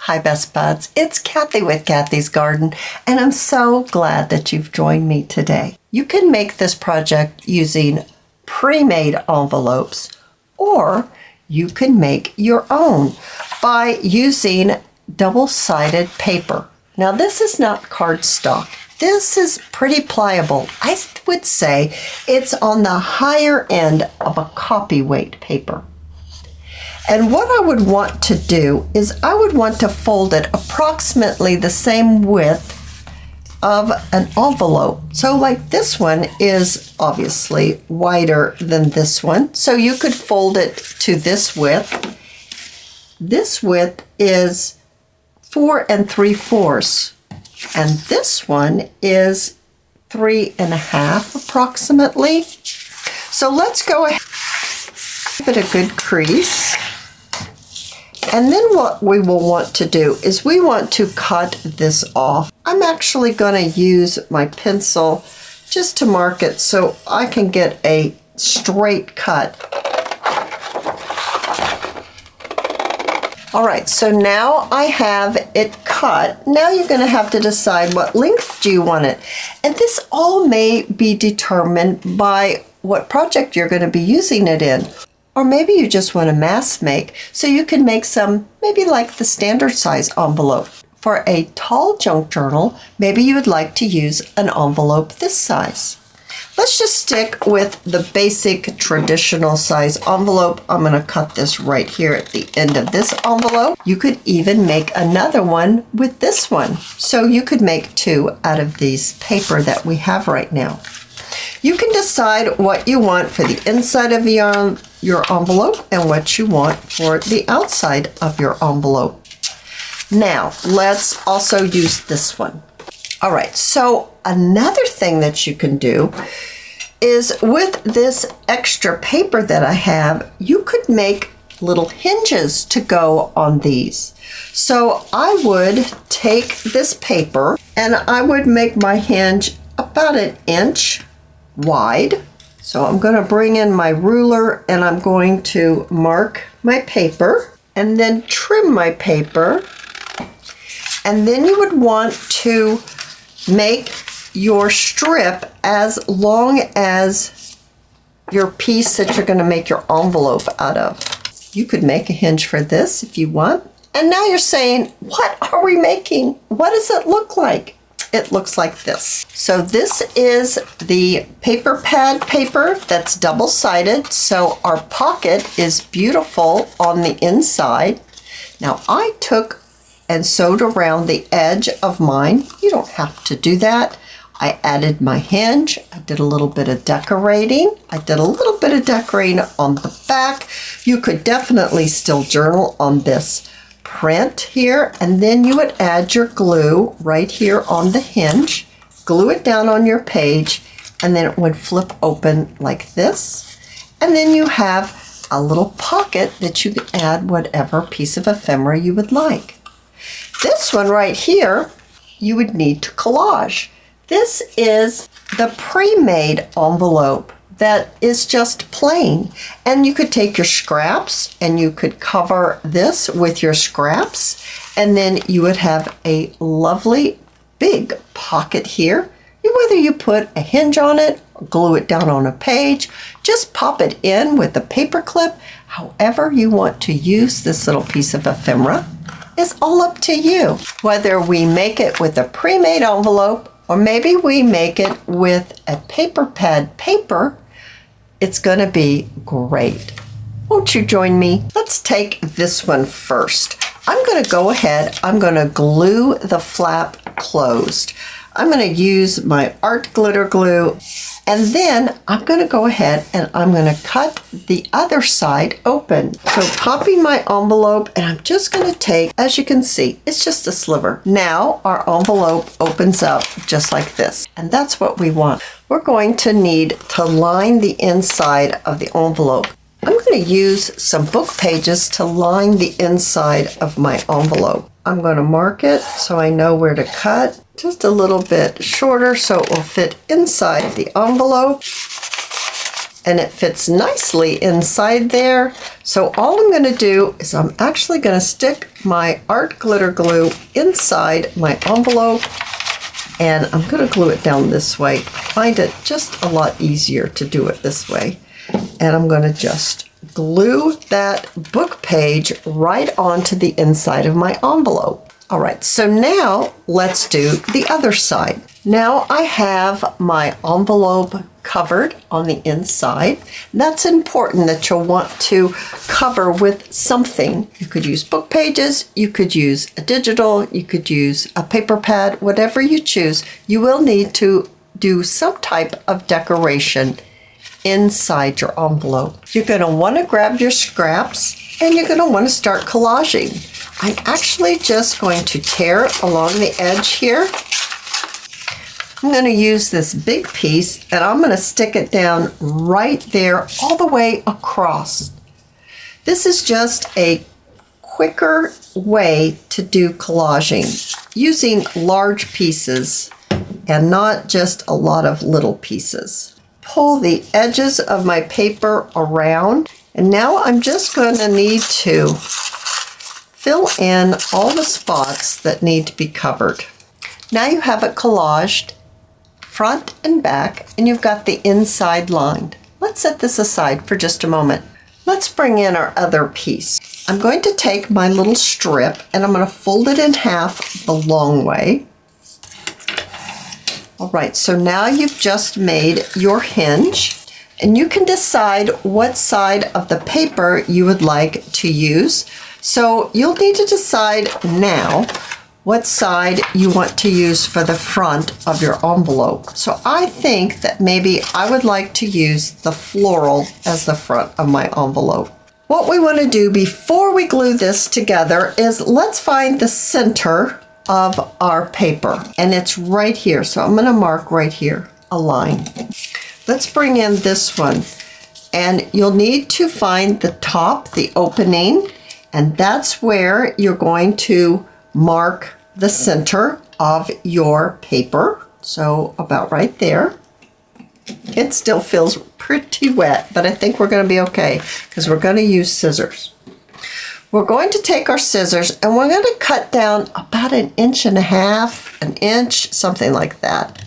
Hi, Best Buds. It's Cathy with Cathy's Garden, and I'm so glad that you've joined me today. You can make this project using pre-made envelopes, or you can make your own by using double-sided paper. Now, this is not cardstock. This is pretty pliable. I would say it's on the higher end of a copy weight paper. And what I would want to do is I would want to fold it approximately the same width of an envelope. So like this one is obviously wider than this one. So you could fold it to this width. This width is 4 3/4. And this one is 3 1/2 approximately. So let's go ahead and give it a good crease. And then what we will want to do is we want to cut this off. I'm actually going to use my pencil just to mark it so I can get a straight cut. All right, so now I have it cut. Now you're going to have to decide what length do you want it. And this all may be determined by what project you're going to be using it in. Or maybe you just want to mass make, so you can make some, maybe like the standard size envelope. For a tall junk journal, maybe you would like to use an envelope this size. Let's just stick with the basic traditional size envelope. I'm going to cut this right here at the end of this envelope. You could even make another one with this one. So you could make 2 out of these paper that we have right now. You can decide what you want for the inside of your envelope and what you want for the outside of your envelope. Now, let's also use this one. All right, so another thing that you can do is with this extra paper that I have, you could make little hinges to go on these. So I would take this paper and I would make my hinge about 1 inch wide. So I'm going to bring in my ruler and I'm going to mark my paper and then trim my paper. And then you would want to make your strip as long as your piece that you're going to make your envelope out of. You could make a hinge for this if you want. And now you're saying, what are we making? What does it look like? It looks like this. So this is the paper pad paper that's double-sided. So our pocket is beautiful on the inside. Now I took and sewed around the edge of mine. You don't have to do that. I added my hinge. I did a little bit of decorating. I did a little bit of decorating on the back. You could definitely still journal on this print here, and then you would add your glue right here on the hinge, glue it down on your page, and then it would flip open like this. And then you have a little pocket that you can add whatever piece of ephemera you would like. This one right here, you would need to collage. This is the pre-made envelope that is just plain. And you could take your scraps and you could cover this with your scraps, and then you would have a lovely big pocket here. Whether you put a hinge on it, or glue it down on a page, just pop it in with a paper clip. However you want to use this little piece of ephemera is all up to you. Whether we make it with a pre-made envelope or maybe we make it with a paper pad paper, it's going to be great. Won't you join me? Let's take this one first. I'm going to go ahead, I'm going to glue the flap closed. I'm going to use my art glitter glue, and then I'm going to go ahead and I'm going to cut the other side open. So popping my envelope, and I'm just going to take, as you can see, it's just a sliver. Now our envelope opens up just like this, and that's what we want. We're going to need to line the inside of the envelope. I'm going to use some book pages to line the inside of my envelope. I'm going to mark it so I know where to cut, just a little bit shorter so it will fit inside the envelope. and it fits nicely inside there. So all I'm going to do is I'm actually going to stick my art glitter glue inside my envelope, and I'm going to glue it down this way. I find it just a lot easier to do it this way. And I'm going to just glue that book page right onto the inside of my envelope. All right, so now let's do the other side. Now I have my envelope covered on the inside. That's important that you'll want to cover with something. You could use book pages, you could use a digital, you could use a paper pad, whatever you choose. You will need to do some type of decoration inside your envelope. You're going to want to grab your scraps and you're going to want to start collaging. I'm actually just going to tear along the edge here. I'm going to use this big piece and I'm going to stick it down right there all the way across. This is just a quicker way to do collaging using large pieces and not just a lot of little pieces. Pull the edges of my paper around, and now I'm just going to need to fill in all the spots that need to be covered. Now you have it collaged front and back, and you've got the inside lined. Let's set this aside for just a moment. Let's bring in our other piece. I'm going to take my little strip and I'm going to fold it in half the long way. All right, so now you've just made your hinge, and you can decide what side of the paper you would like to use. So you'll need to decide now what side you want to use for the front of your envelope. So I think that maybe I would like to use the floral as the front of my envelope. What we want to do before we glue this together is let's find the center of our paper, and it's right here. So I'm going to mark right here a line. Let's bring in this one, and you'll need to find the top, the opening, and that's where you're going to mark the center of your paper. So about right there. It still feels pretty wet, but I think we're going to be okay because we're going to use scissors. We're going to take our scissors and we're going to cut down about 1.5 inches, an inch, something like that.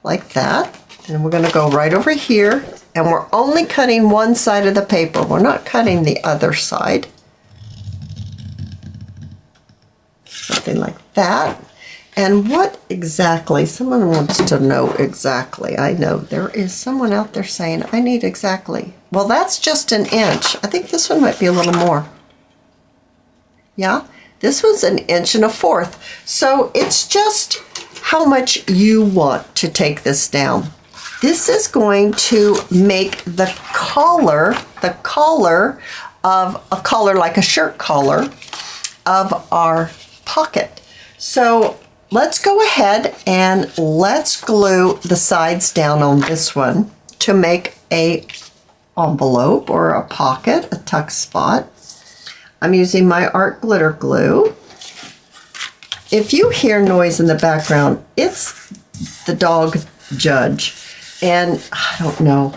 Like that. And we're going to go right over here, and we're only cutting one side of the paper. We're not cutting the other side. Something like that. And what exactly, someone wants to know exactly. I know there is someone out there saying, I need exactly. Well, that's just 1 inch. I think this one might be a little more. Yeah, this one's 1 1/4 inches. So it's just how much you want to take this down. This is going to make the collar of a collar, like a shirt collar, of our pocket. So let's go ahead and let's glue the sides down on this one to make a envelope or a pocket, a tuck spot. I'm using my art glitter glue. If you hear noise in the background, it's the dog Judge. And I don't know,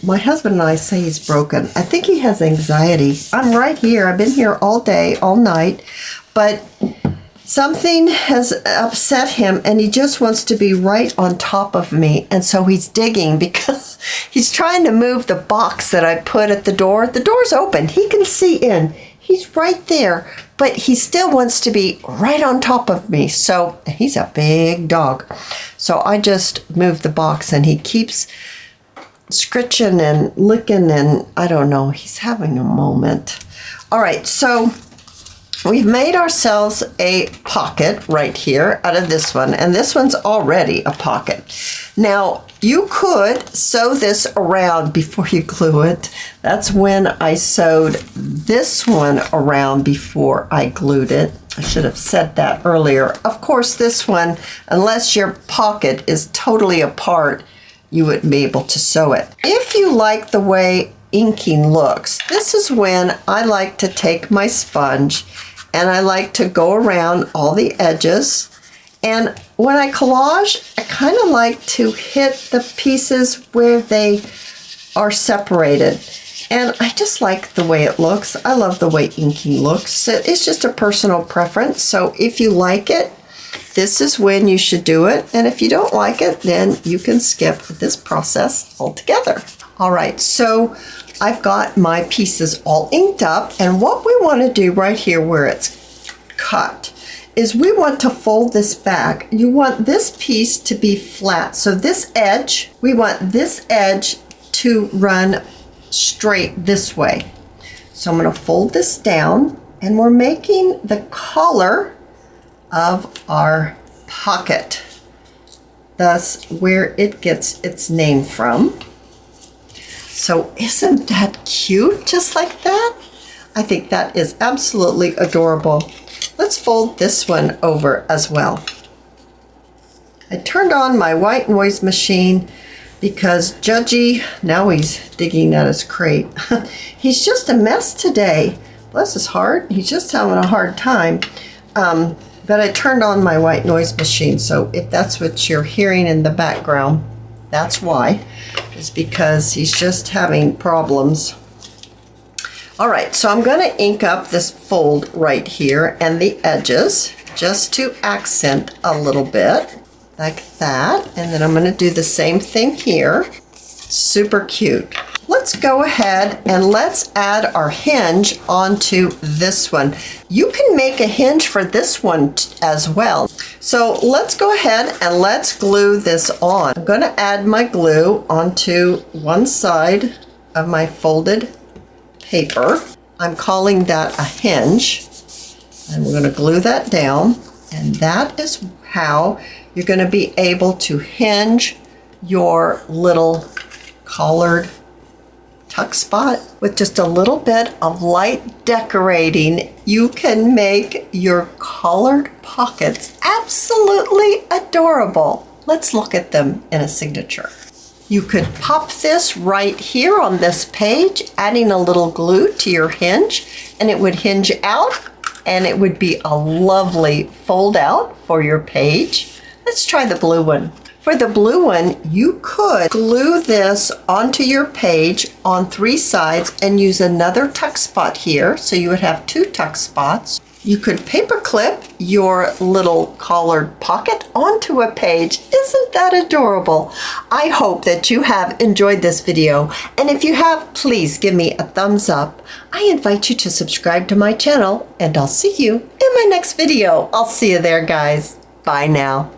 my husband and I say he's broken. I think he has anxiety. I'm right here. I've been here all day, all night, but something has upset him and he just wants to be right on top of me. And so he's digging because he's trying to move the box that I put at the door. The door's open. He can see in. He's right there, but he still wants to be right on top of me. So he's a big dog. So I just moved the box and he keeps scritching and licking and I don't know, he's having a moment. All right, so we've made ourselves a pocket right here out of this one, and this one's already a pocket. Now, you could sew this around before you glue it. That's when I sewed this one around before I glued it. I should have said that earlier. Of course, this one, unless your pocket is totally apart, you wouldn't be able to sew it. If you like the way inking looks, this is when I like to take my sponge and I like to go around all the edges And when I collage, I kind of like to hit the pieces where they are separated. And I just like the way it looks. I love the way inking looks. It's just a personal preference. So if you like it, this is when you should do it. And if you don't like it, then you can skip this process altogether. All right, so I've got my pieces all inked up. And what we want to do right here where it's cut is we want to fold this back. You want this piece to be flat. So this edge, we want this edge to run straight this way. So I'm going to fold this down, and we're making the collar of our pocket, thus where it gets its name from. So isn't that cute, just like that? I think that is absolutely adorable. Let's fold this one over as well. I turned on my white noise machine because Judgy, now he's digging at his crate. He's just a mess today. Bless his heart, he's just having a hard time. But I turned on my white noise machine, so if that's what you're hearing in the background, that's why. It's because he's just having problems. All right, so I'm gonna ink up this fold right here and the edges just to accent a little bit. Like that, and then I'm going to do the same thing here. Super cute. Let's go ahead and let's add our hinge onto this one. You can make a hinge for this one as well. So let's go ahead and let's glue this on. I'm going to add my glue onto one side of my folded paper. I'm calling that a hinge, and we're going to glue that down, and that is how you're going to be able to hinge your little collared tuck spot. With just a little bit of light decorating, you can make your collared pockets absolutely adorable. Let's look at them in a signature. You could pop this right here on this page, adding a little glue to your hinge, and it would hinge out, and it would be a lovely fold out for your page. Let's try the blue one. For the blue one, you could glue this onto your page on 3 sides and use another tuck spot here, so you would have 2 tuck spots. You could paper clip your little collared pocket onto a page. Isn't that adorable? I hope that you have enjoyed this video, and if you have, please give me a thumbs up. I invite you to subscribe to my channel, and I'll see you in my next video. I'll see you there, guys. Bye now.